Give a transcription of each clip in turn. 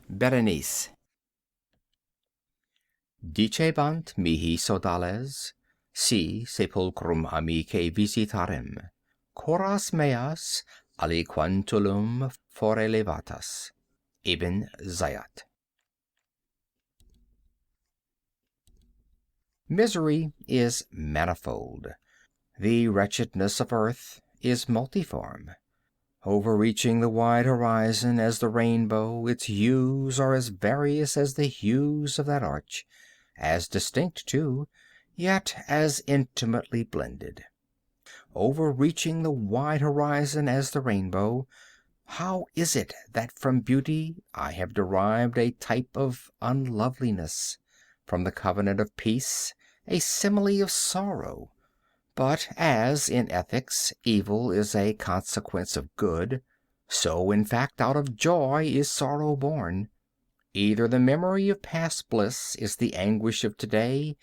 Berenice. Dicebant mihi sodales, si sepulchrum amicae visitarem, coras meas aliquantulum fore levatas. Ibn Zayat. Misery is manifold. The wretchedness of earth is multiform. Overreaching the wide horizon as the rainbow, its hues are as various as the hues of that arch, as distinct, too, yet as intimately blended. Overreaching the wide horizon as the rainbow, how is it that from beauty I have derived a type of unloveliness, from the covenant of peace a simile of sorrow? But as, in ethics, evil is a consequence of good, so in fact out of joy is sorrow born. Either the memory of past bliss is the anguish of today,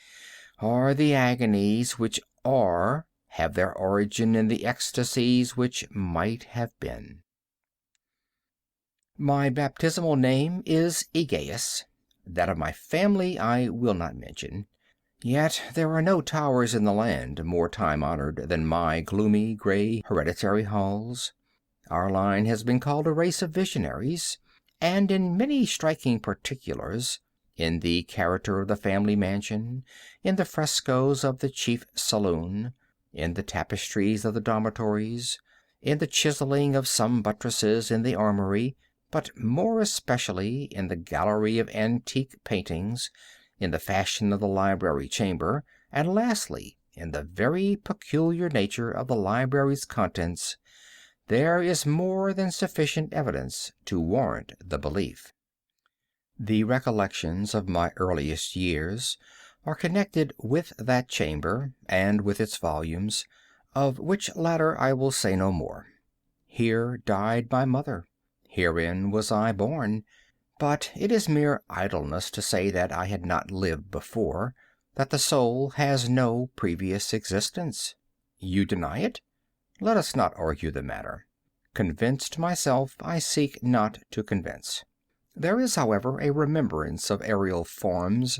or the agonies which are have their origin in the ecstasies which might have been. My baptismal name is Aegeus. That of my family I will not mention. Yet there are no towers in the land more time-honored than my gloomy, gray, hereditary halls. Our line has been called a race of visionaries, and in many striking particulars, in the character of the family mansion, in the frescoes of the chief saloon, in the tapestries of the dormitories, in the chiseling of some buttresses in the armory, but more especially in the gallery of antique paintings, in the fashion of the library chamber, and lastly, in the very peculiar nature of the library's contents, there is more than sufficient evidence to warrant the belief. The recollections of my earliest years are connected with that chamber, and with its volumes, of which latter I will say no more. Here died my mother. Herein was I born. But it is mere idleness to say that I had not lived before, that the soul has no previous existence. You deny it? Let us not argue the matter. Convinced myself, I seek not to convince. There is, however, a remembrance of aerial forms,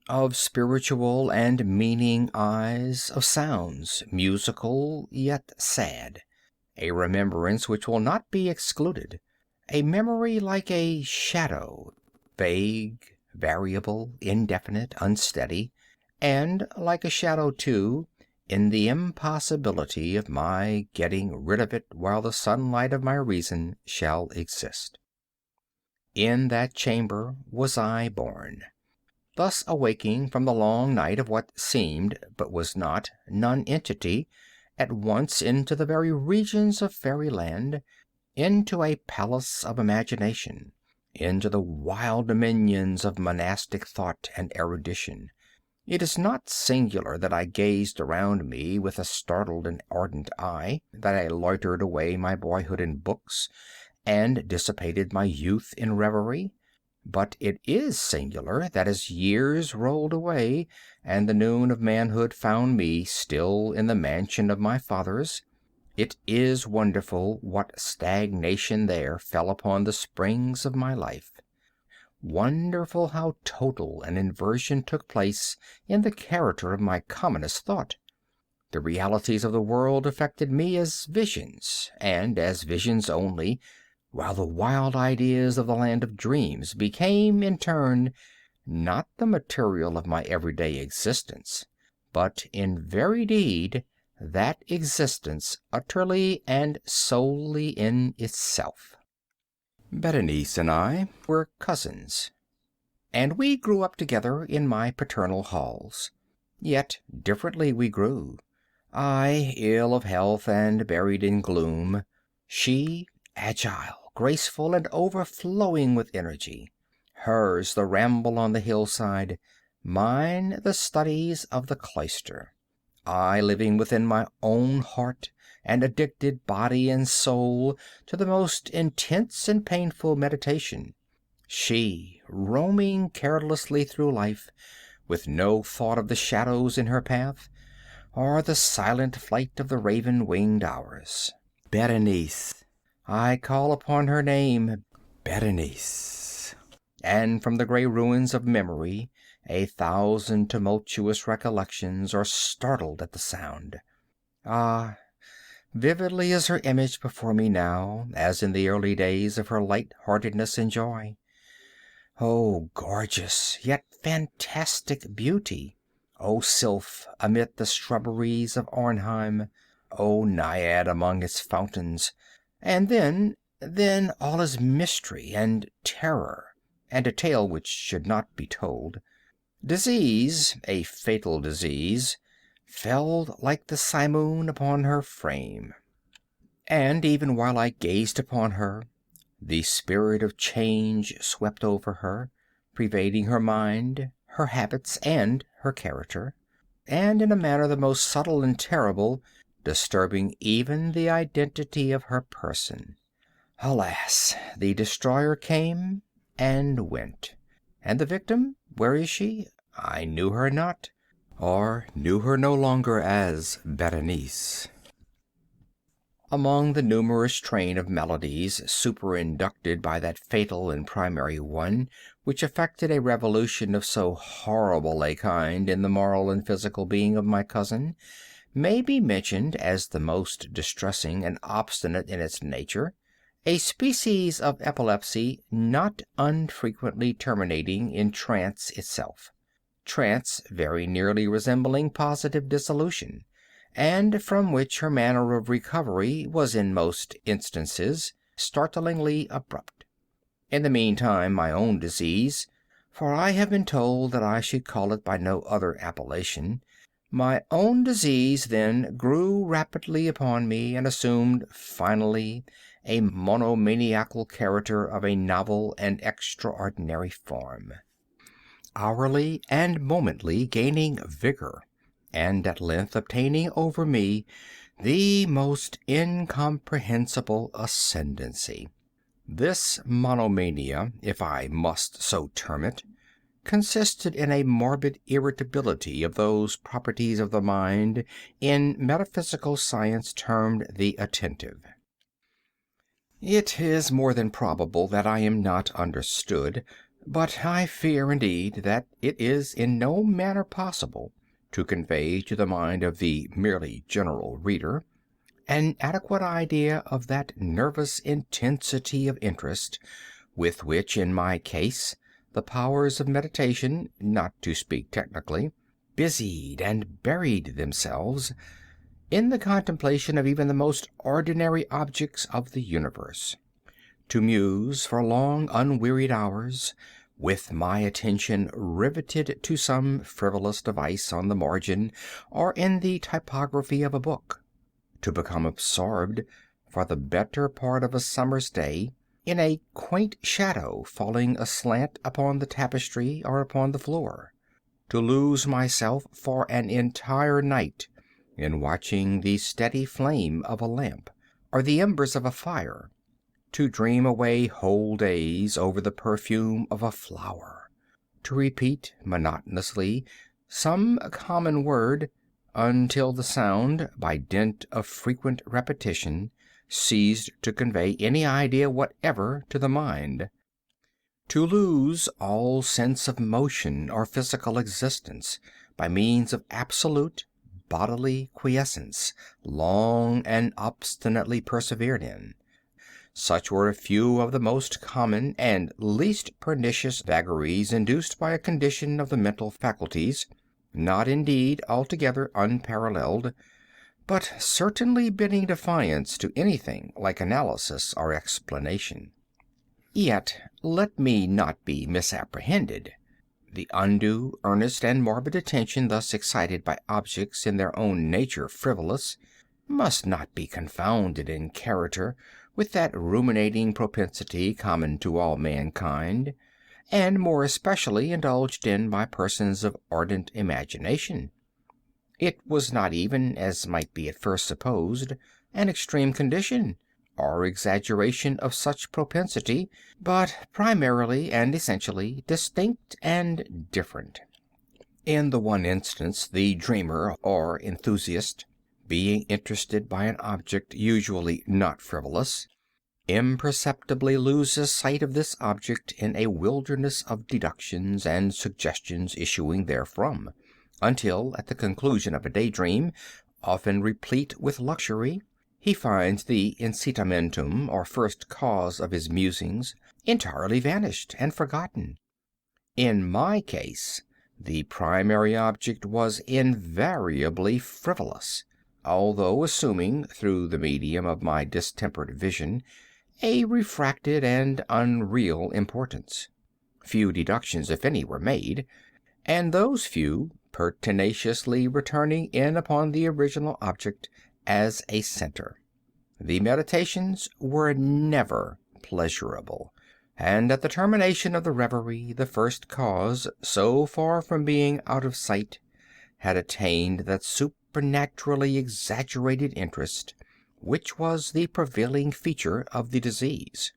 of spiritual and meaning eyes, of sounds, musical yet sad, a remembrance which will not be excluded. A memory like a shadow, vague, variable, indefinite, unsteady, and like a shadow, too, in the impossibility of my getting rid of it while the sunlight of my reason shall exist. In that chamber was I born, thus awaking from the long night of what seemed, but was not, nonentity, at once into the very regions of fairyland, into a palace of imagination, into the wild dominions of monastic thought and erudition. It is not singular that I gazed around me with a startled and ardent eye, that I loitered away my boyhood in books, and dissipated my youth in reverie. But it is singular that as years rolled away, and the noon of manhood found me still in the mansion of my fathers, it is wonderful what stagnation there fell upon the springs of my life. Wonderful how total an inversion took place in the character of my commonest thought. The realities of the world affected me as visions, and as visions only, while the wild ideas of the land of dreams became, in turn, not the material of my everyday existence, but in very deed that existence utterly and solely in itself. Berenice and I were cousins, and we grew up together in my paternal halls. Yet differently we grew. I, ill of health and buried in gloom; she, agile, graceful, and overflowing with energy. Hers the ramble on the hillside, mine the studies of the cloister. I living within my own heart, and addicted body and soul to the most intense and painful meditation; she roaming carelessly through life, with no thought of the shadows in her path, or the silent flight of the raven-winged hours. Berenice. I call upon her name. Berenice. and from the gray ruins of memory 1,000 tumultuous recollections are startled at the sound. Ah, vividly is her image before me now, as in the early days of her light-heartedness and joy. O gorgeous, yet fantastic beauty! O sylph amid the shrubberies of Arnheim! O naiad among its fountains! And then all is mystery and terror, and a tale which should not be told. Disease, a fatal disease, fell like the simoon upon her frame. And even while I gazed upon her, the spirit of change swept over her, pervading her mind, her habits, and her character, and in a manner the most subtle and terrible, disturbing even the identity of her person. Alas, the destroyer came and went. And the victim, where is she? I knew her not, or knew her no longer as Berenice. Among the numerous train of maladies superinducted by that fatal and primary one, which effected a revolution of so horrible a kind in the moral and physical being of my cousin, may be mentioned as the most distressing and obstinate in its nature, a species of epilepsy not unfrequently terminating in trance itself, trance very nearly resembling positive dissolution, and from which her manner of recovery was in most instances startlingly abrupt. In the meantime my own disease, for I have been told that I should call it by no other appellation, my own disease then grew rapidly upon me and assumed finally a monomaniacal character of a novel and extraordinary form, hourly and momently gaining vigor, and at length obtaining over me the most incomprehensible ascendancy. This monomania, if I must so term it, consisted in a morbid irritability of those properties of the mind in metaphysical science termed the attentive. It is more than probable that I am not understood, but I fear indeed that it is in no manner possible to convey to the mind of the merely general reader an adequate idea of that nervous intensity of interest with which, in my case, the powers of meditation, not to speak technically, busied and buried themselves in the contemplation of even the most ordinary objects of the universe. To muse for long unwearied hours, with my attention riveted to some frivolous device on the margin or in the typography of a book. To become absorbed, for the better part of a summer's day, in a quaint shadow falling aslant upon the tapestry or upon the floor. To lose myself for an entire night in watching the steady flame of a lamp or the embers of a fire. To dream away whole days over the perfume of a flower. To repeat monotonously some common word until the sound, by dint of frequent repetition, ceased to convey any idea whatever to the mind. To lose all sense of motion or physical existence by means of absolute bodily quiescence, long and obstinately persevered in. Such were a few of the most common and least pernicious vagaries induced by a condition of the mental faculties, not indeed altogether unparalleled, but certainly bidding defiance to anything like analysis or explanation. Yet let me not be misapprehended. The undue, earnest, and morbid attention thus excited by objects in their own nature frivolous, must not be confounded in character with that ruminating propensity common to all mankind, and more especially indulged in by persons of ardent imagination. It was not even, as might be at first supposed, an extreme condition or exaggeration of such propensity, but primarily and essentially distinct and different. In the one instance, the dreamer or enthusiast, being interested by an object usually not frivolous, imperceptibly loses sight of this object in a wilderness of deductions and suggestions issuing therefrom, until at the conclusion of a daydream, often replete with luxury, he finds the incitamentum, or first cause of his musings, entirely vanished and forgotten. In my case, the primary object was invariably frivolous, although assuming, through the medium of my distempered vision, a refracted and unreal importance. Few deductions, if any, were made, and those few pertinaciously returning in upon the original object as a center. The meditations were never pleasurable, and at the termination of the reverie the first cause, so far from being out of sight, had attained that supernaturally exaggerated interest which was the prevailing feature of the disease.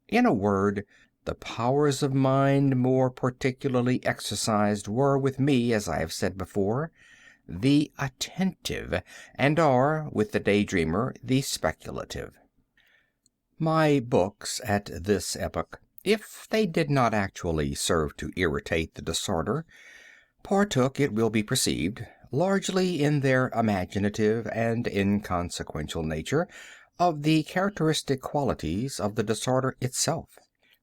In a word, the powers of mind more particularly exercised were with me, as I have said before, the attentive, and are, with the daydreamer, the speculative. My books at this epoch, if they did not actually serve to irritate the disorder, partook, it will be perceived, largely in their imaginative and inconsequential nature, of the characteristic qualities of the disorder itself.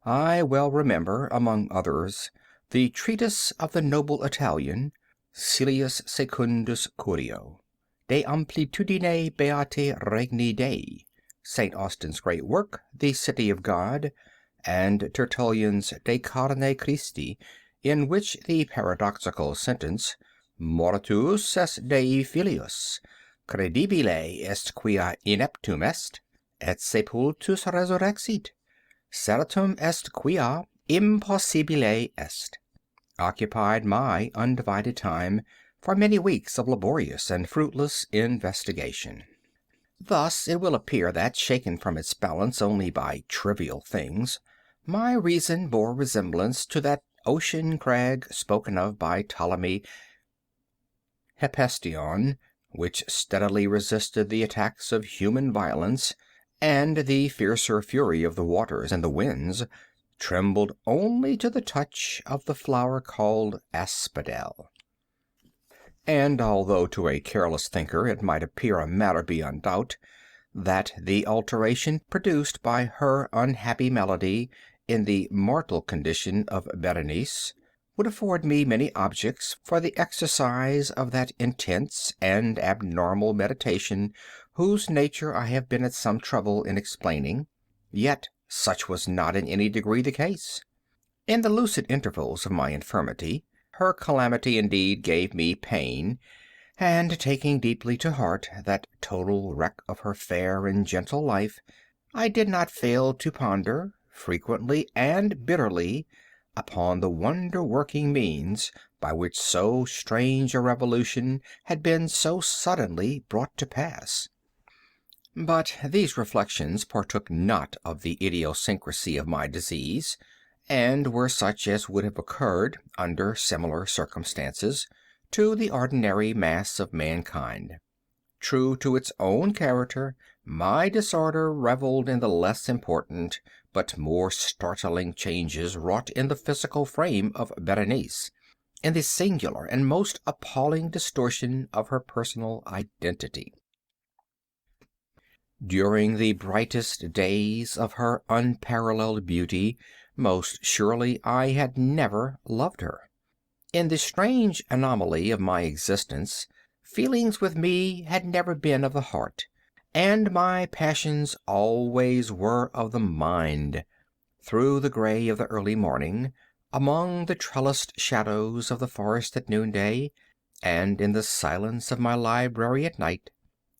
I well remember, among others, the treatise of the noble Italian, Silius Secundus Curio, De Amplitudine Beati Regni Dei, St. Austin's great work, The City of God, and Tertullian's De Carne Christi, in which the paradoxical sentence, Mortus est Dei filius, credibile est quia ineptum est, et sepultus resurrexit, certum est quia impossibile est, occupied my undivided time for many weeks of laborious and fruitless investigation. Thus it will appear that, shaken from its balance only by trivial things, my reason bore resemblance to that ocean crag spoken of by Ptolemy Hephaestion, which steadily resisted the attacks of human violence, and the fiercer fury of the waters and the winds trembled only to the touch of the flower called asphodel. And although to a careless thinker it might appear a matter beyond doubt that the alteration produced by her unhappy malady in the mortal condition of Berenice would afford me many objects for the exercise of that intense and abnormal meditation whose nature I have been at some trouble in explaining, yet such was not in any degree the case. In the lucid intervals of my infirmity, her calamity indeed gave me pain, and taking deeply to heart that total wreck of her fair and gentle life, I did not fail to ponder, frequently and bitterly, upon the wonder-working means by which so strange a revolution had been so suddenly brought to pass. But these reflections partook not of the idiosyncrasy of my disease, and were such as would have occurred, under similar circumstances, to the ordinary mass of mankind. True to its own character, my disorder revelled in the less important but more startling changes wrought in the physical frame of Berenice, in the singular and most appalling distortion of her personal identity. During the brightest days of her unparalleled beauty, most surely I had never loved her. In the strange anomaly of my existence, feelings with me had never been of the heart, and my passions always were of the mind. Through the gray of the early morning, among the trellised shadows of the forest at noonday, and in the silence of my library at night,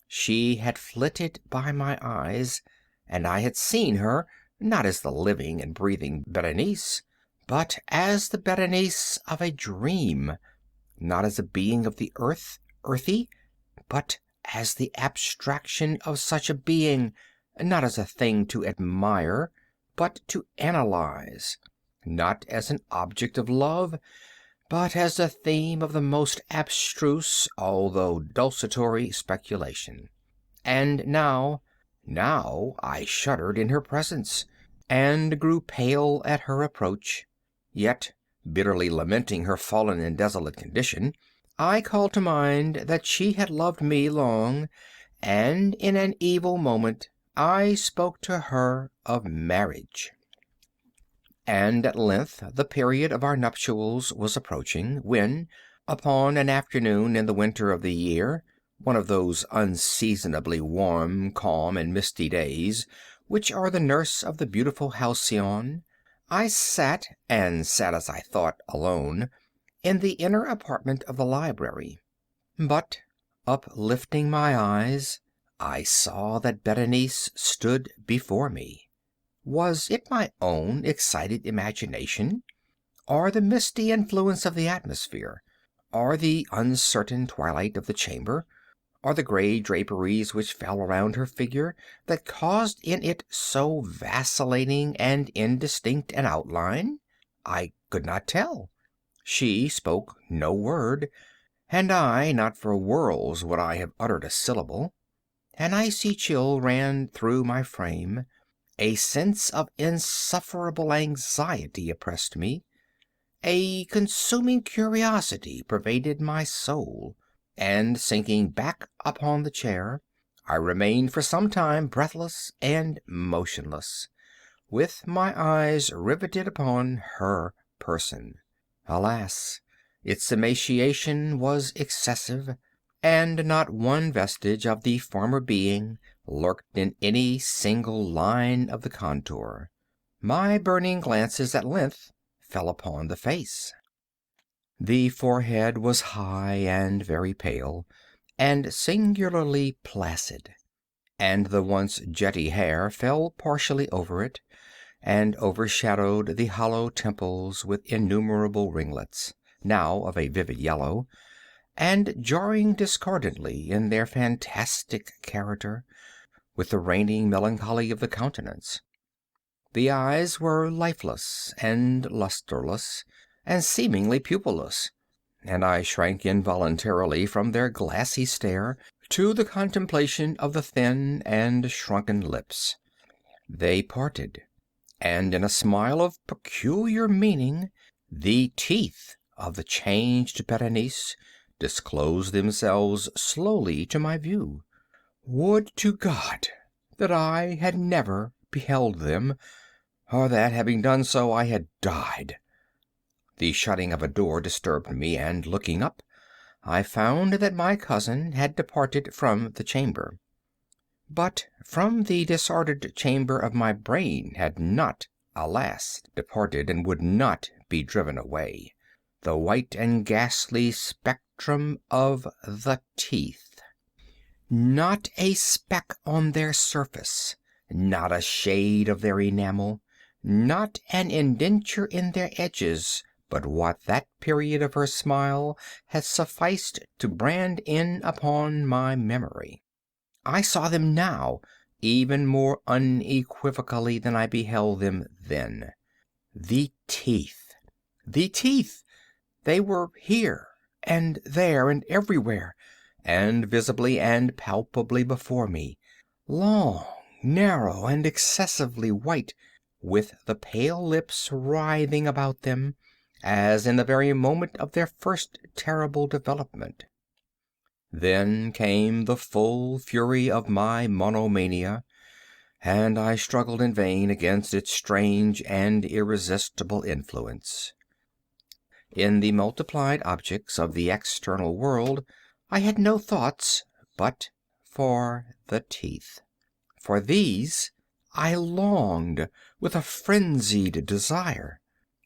she had flitted by my eyes, and I had seen her, not as the living and breathing Berenice, but as the Berenice of a dream, not as a being of the earth, earthy, but as the abstraction of such a being, not as a thing to admire, but to analyze, not as an object of love, but as the theme of the most abstruse, although desultory speculation. And now, Now I shuddered in her presence, and grew pale at her approach. Yet, bitterly lamenting her fallen and desolate condition, I called to mind that she had loved me long, and in an evil moment I spoke to her of marriage. And at length the period of our nuptials was approaching, when, upon an afternoon in the winter of the year, one of those unseasonably warm, calm, and misty days which are the nurse of the beautiful halcyon, I sat, and sat as I thought alone, in the inner apartment of the library. But, uplifting my eyes, I saw that Berenice stood before me. Was it my own excited imagination, or the misty influence of the atmosphere, or the uncertain twilight of the chamber, or the gray draperies which fell around her figure, that caused in it so vacillating and indistinct an outline? I could not tell. She spoke no word, and I, not for worlds would I have uttered a syllable. An icy chill ran through my frame. A sense of insufferable anxiety oppressed me. A consuming curiosity pervaded my soul, and sinking back upon the chair, I remained for some time breathless and motionless, with my eyes riveted upon her person. Alas, its emaciation was excessive, and not one vestige of the former being lurked in any single line of the contour. My burning glances at length fell upon the face. The forehead was high and very pale, and singularly placid, and the once jetty hair fell partially over it, and overshadowed the hollow temples with innumerable ringlets, now of a vivid yellow, and jarring discordantly in their fantastic character with the reigning melancholy of the countenance. The eyes were lifeless and lustreless, and seemingly pupilless, and I shrank involuntarily from their glassy stare to the contemplation of the thin and shrunken lips. They parted, and in a smile of peculiar meaning, the teeth of the changed Berenice disclosed themselves slowly to my view. Would to God that I had never beheld them, or that, having done so, I had died. The shutting of a door disturbed me, and, looking up, I found that my cousin had departed from the chamber. But from the disordered chamber of my brain had not, alas, departed, and would not be driven away, the white and ghastly spectrum of the teeth. Not a speck on their surface, not a shade of their enamel, not an indenture in their edges, but what that period of her smile had sufficed to brand in upon my memory. I saw them now even more unequivocally than I beheld them then. The teeth! The teeth! They were here, and there, and everywhere, and visibly and palpably before me, long, narrow, and excessively white, with the pale lips writhing about them, as in the very moment of their first terrible development. Then came the full fury of my monomania, and I struggled in vain against its strange and irresistible influence. In the multiplied objects of the external world I had no thoughts but for the teeth. For these I longed with a frenzied desire.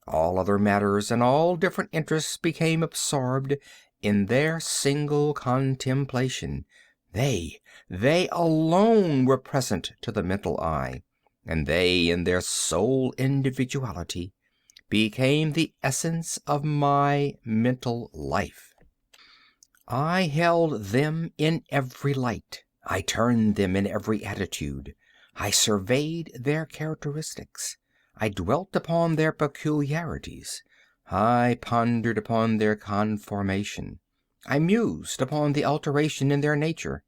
All other matters and all different interests became absorbed in their single contemplation. They alone were present to the mental eye, and they, in their sole individuality, became the essence of my mental life. I held them in every light. I turned them in every attitude. I surveyed their characteristics. I dwelt upon their peculiarities. I pondered upon their conformation. I mused upon the alteration in their nature.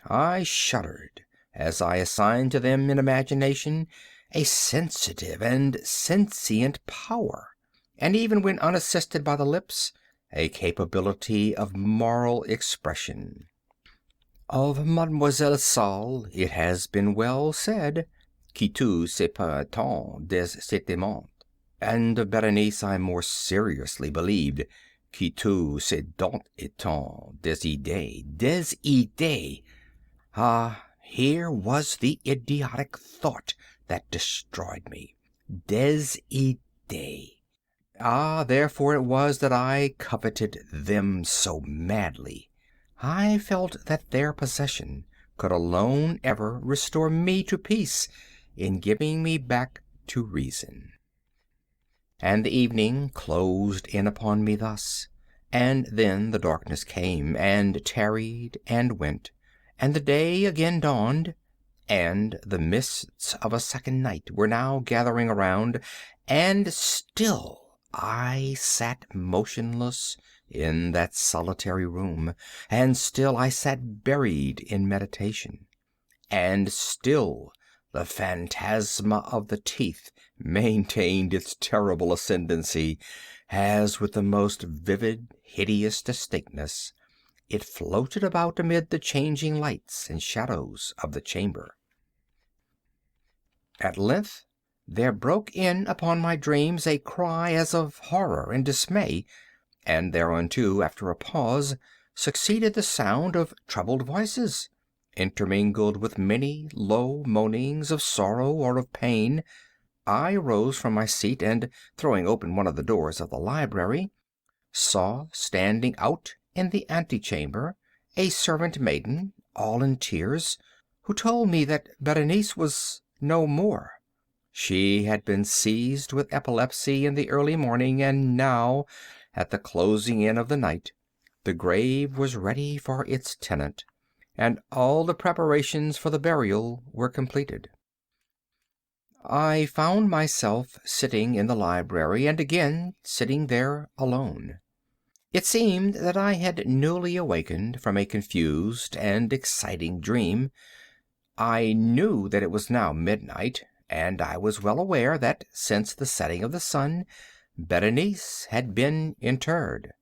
I shuddered as I assigned to them in imagination a sensitive and sentient power, and even when unassisted by the lips, a capability of moral expression. Of Mademoiselle Salle it has been well said, qui tout c'est pas tant des sentiments. And of Berenice I more seriously believed, qui tout c'est donc étant des idées, des idées. Ah, here was the idiotic thought that destroyed me. Des idées. Ah, therefore it was that I coveted them so madly. I felt that their possession could alone ever restore me to peace in giving me back to reason. And the evening closed in upon me thus, and then the darkness came, and tarried, and went, and the day again dawned, and the mists of a second night were now gathering around, and still I sat motionless in that solitary room, and still I sat buried in meditation, and still the phantasma of the teeth maintained its terrible ascendancy, as with the most vivid, hideous distinctness it floated about amid the changing lights and shadows of the chamber. At length there broke in upon my dreams a cry as of horror and dismay, and thereunto, after a pause, succeeded the sound of troubled voices, intermingled with many low moanings of sorrow or of pain. I arose from my seat, and, throwing open one of the doors of the library, saw standing out in the antechamber a servant maiden, all in tears, who told me that Berenice was no more. She had been seized with epilepsy in the early morning, and now, at the closing in of the night, the grave was ready for its tenant, and all the preparations for the burial were completed. I found myself sitting in the library, and again sitting there alone. It seemed that I had newly awakened from a confused and exciting dream. I knew that it was now midnight, and I was well aware that, since the setting of the sun, Berenice had been interred.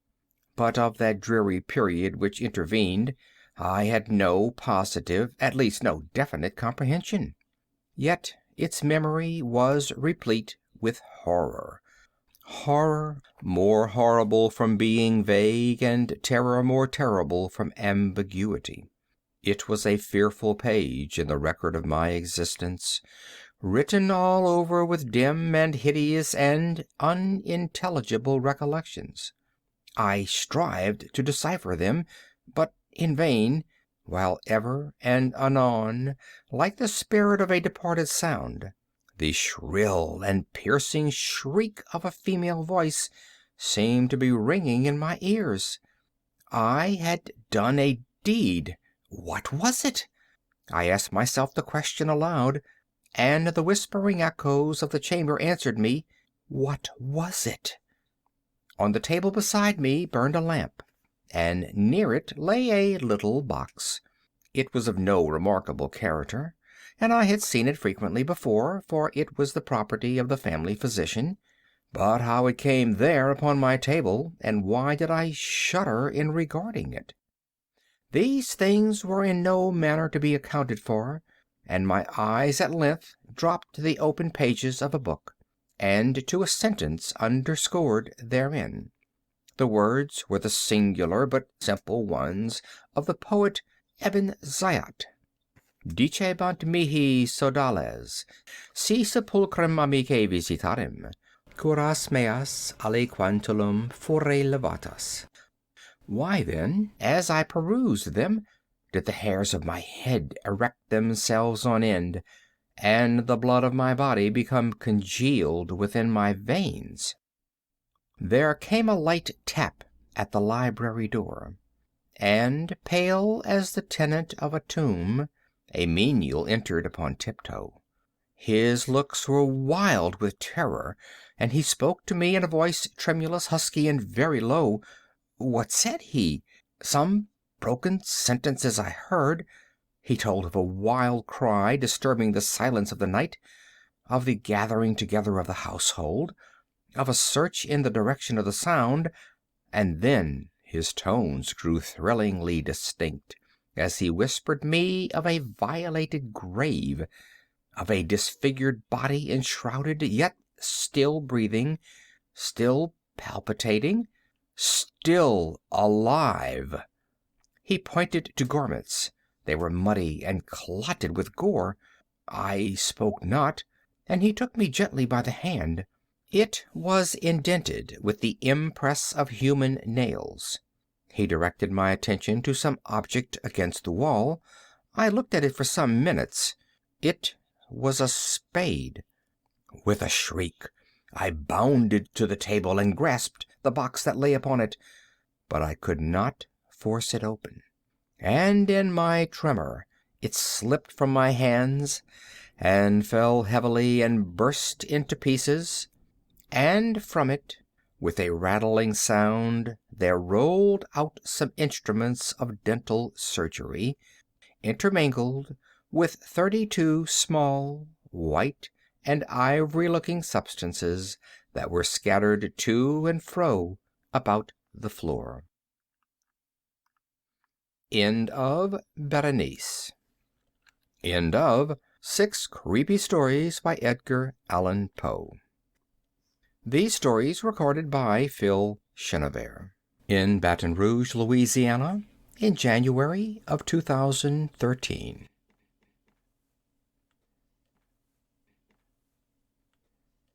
But of that dreary period which intervened I had no positive, at least no definite comprehension. Yet its memory was replete with horror. Horror more horrible from being vague, and terror more terrible from ambiguity. It was a fearful page in the record of my existence, written all over with dim and hideous and unintelligible recollections. I strived to decipher them, but in vain, while ever and anon, like the spirit of a departed sound, the shrill and piercing shriek of a female voice seemed to be ringing in my ears. I had done a deed. What was it? I asked myself the question aloud, and the whispering echoes of the chamber answered me. What was it? On the table beside me burned a lamp, and near it lay a little box. It was of no remarkable character, and I had seen it frequently before, for it was the property of the family physician. But how it came there upon my table, and why did I shudder in regarding it? These things were in no manner to be accounted for, and my eyes at length dropped to the open pages of a book, and to a sentence underscored therein. The words were the singular but simple ones of the poet Ibn Zayat. Dicebant mihi sodales, si sepulcrum amicae visitarem, curas meas aliquantulum fore levatas. Why, then, as I perused them, did the hairs of my head erect themselves on end, and the blood of my body become congealed within my veins? There came a light tap at the library door, and, pale as the tenant of a tomb, a menial entered upon tiptoe. His looks were wild with terror, and he spoke to me in a voice tremulous, husky, and very low. What said he? Some broken sentences I heard, He told of a wild cry disturbing the silence of the night, of the gathering together of the household, of a search in the direction of the sound, and then his tones grew thrillingly distinct as he whispered me of a violated grave, of a disfigured body enshrouded, yet still breathing, still palpitating, still alive. He pointed to garments. They were muddy and clotted with gore. I spoke not, and he took me gently by the hand. It was indented with the impress of human nails. He directed my attention to some object against the wall. I looked at it for some minutes. It was a spade. With a shriek, I bounded to the table and grasped the box that lay upon it, but I could not force it open, and in my tremor it slipped from my hands and fell heavily and burst into pieces, and from it, with a rattling sound, there rolled out some instruments of dental surgery, intermingled with 32 small, white, and ivory-looking substances that were scattered to and fro about the floor. End of Berenice. End of 6 Creepy Stories by Edgar Allan Poe. These stories recorded by Phil Chenevert in Baton Rouge, Louisiana, in January of 2013.